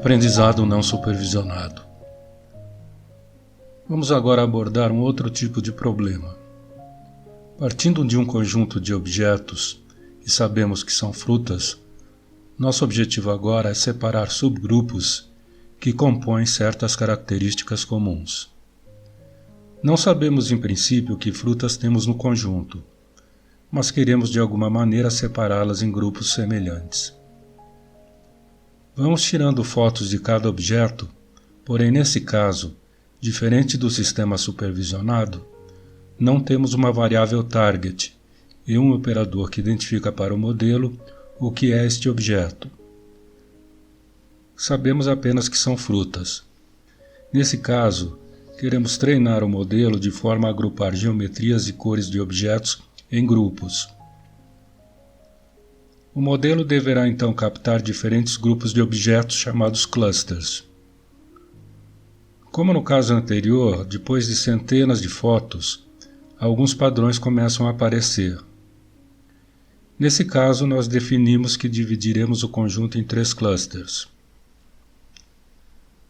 Aprendizado não supervisionado. Vamos agora abordar um outro tipo de problema. Partindo de um conjunto de objetos que sabemos que são frutas, nosso objetivo agora é separar subgrupos que compõem certas características comuns. Não sabemos em princípio que frutas temos no conjunto, mas queremos de alguma maneira separá-las em grupos semelhantes. Vamos tirando fotos de cada objeto, porém nesse caso, diferente do sistema supervisionado, não temos uma variável target e um operador que identifica para o modelo o que é este objeto. Sabemos apenas que são frutas. Nesse caso, queremos treinar o modelo de forma a agrupar geometrias e cores de objetos em grupos. O modelo deverá então captar diferentes grupos de objetos chamados clusters. Como no caso anterior, depois de centenas de fotos, alguns padrões começam a aparecer. Nesse caso, nós definimos que dividiremos o conjunto em 3 clusters.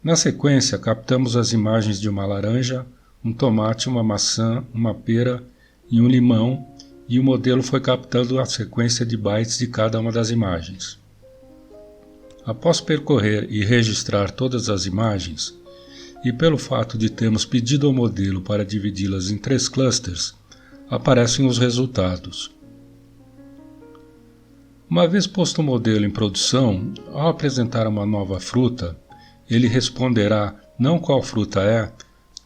Na sequência, captamos as imagens de uma laranja, um tomate, uma maçã, uma pera e um limão, e o modelo foi captando a sequência de bytes de cada uma das imagens. Após percorrer e registrar todas as imagens, e pelo fato de termos pedido ao modelo para dividi-las em 3 clusters, aparecem os resultados. Uma vez posto o modelo em produção, ao apresentar uma nova fruta, ele responderá não qual fruta é,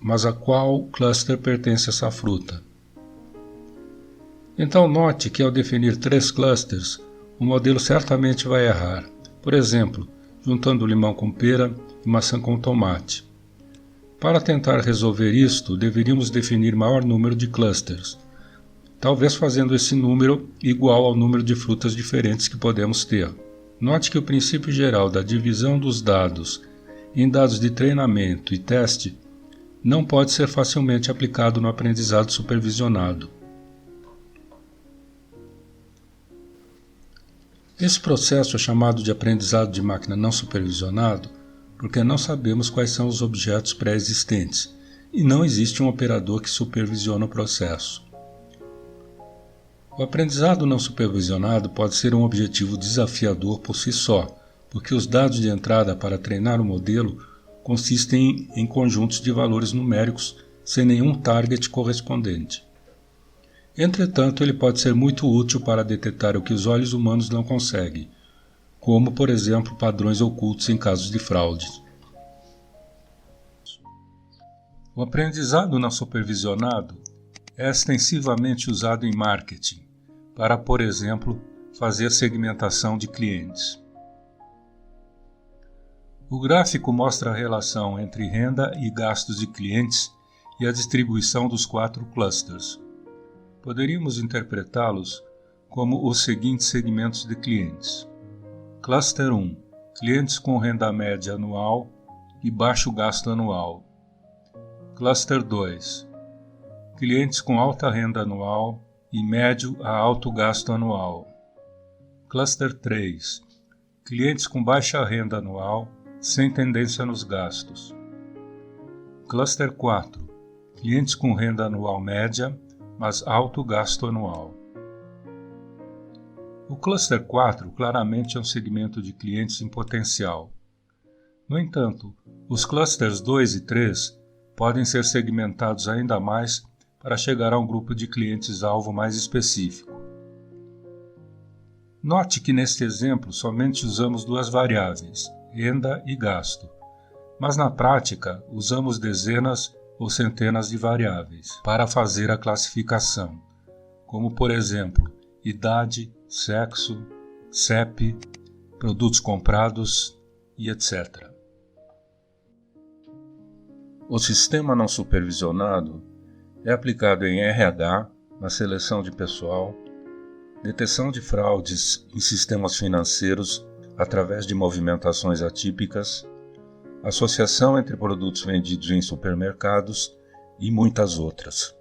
mas a qual cluster pertence essa fruta. Então note que ao definir 3 clusters, o modelo certamente vai errar, por exemplo, juntando limão com pera e maçã com tomate. Para tentar resolver isto, deveríamos definir maior número de clusters, talvez fazendo esse número igual ao número de frutas diferentes que podemos ter. Note que o princípio geral da divisão dos dados em dados de treinamento e teste não pode ser facilmente aplicado no aprendizado supervisionado. Esse processo é chamado de aprendizado de máquina não supervisionado porque não sabemos quais são os objetos pré-existentes e não existe um operador que supervisiona o processo. O aprendizado não supervisionado pode ser um objetivo desafiador por si só, porque os dados de entrada para treinar o modelo consistem em conjuntos de valores numéricos sem nenhum target correspondente. Entretanto, ele pode ser muito útil para detectar o que os olhos humanos não conseguem, como, por exemplo, padrões ocultos em casos de fraudes. O aprendizado não supervisionado é extensivamente usado em marketing para, por exemplo, fazer segmentação de clientes. O gráfico mostra a relação entre renda e gastos de clientes e a distribuição dos 4 clusters. Poderíamos interpretá-los como os seguintes segmentos de clientes. Cluster 1. Clientes com renda média anual e baixo gasto anual. Cluster 2. Clientes com alta renda anual e médio a alto gasto anual. Cluster 3. Clientes com baixa renda anual, sem tendência nos gastos. Cluster 4. Clientes com renda anual média, mas alto gasto anual. O Cluster 4 claramente é um segmento de clientes em potencial. No entanto, os Clusters 2 e 3 podem ser segmentados ainda mais para chegar a um grupo de clientes-alvo mais específico. Note que neste exemplo somente usamos 2 variáveis, renda e gasto, mas na prática usamos dezenas ou centenas de variáveis para fazer a classificação, como por exemplo, idade, sexo, CEP, produtos comprados e etc. O sistema não supervisionado é aplicado em RH, na seleção de pessoal, detecção de fraudes em sistemas financeiros através de movimentações atípicas, associação entre produtos vendidos em supermercados e muitas outras.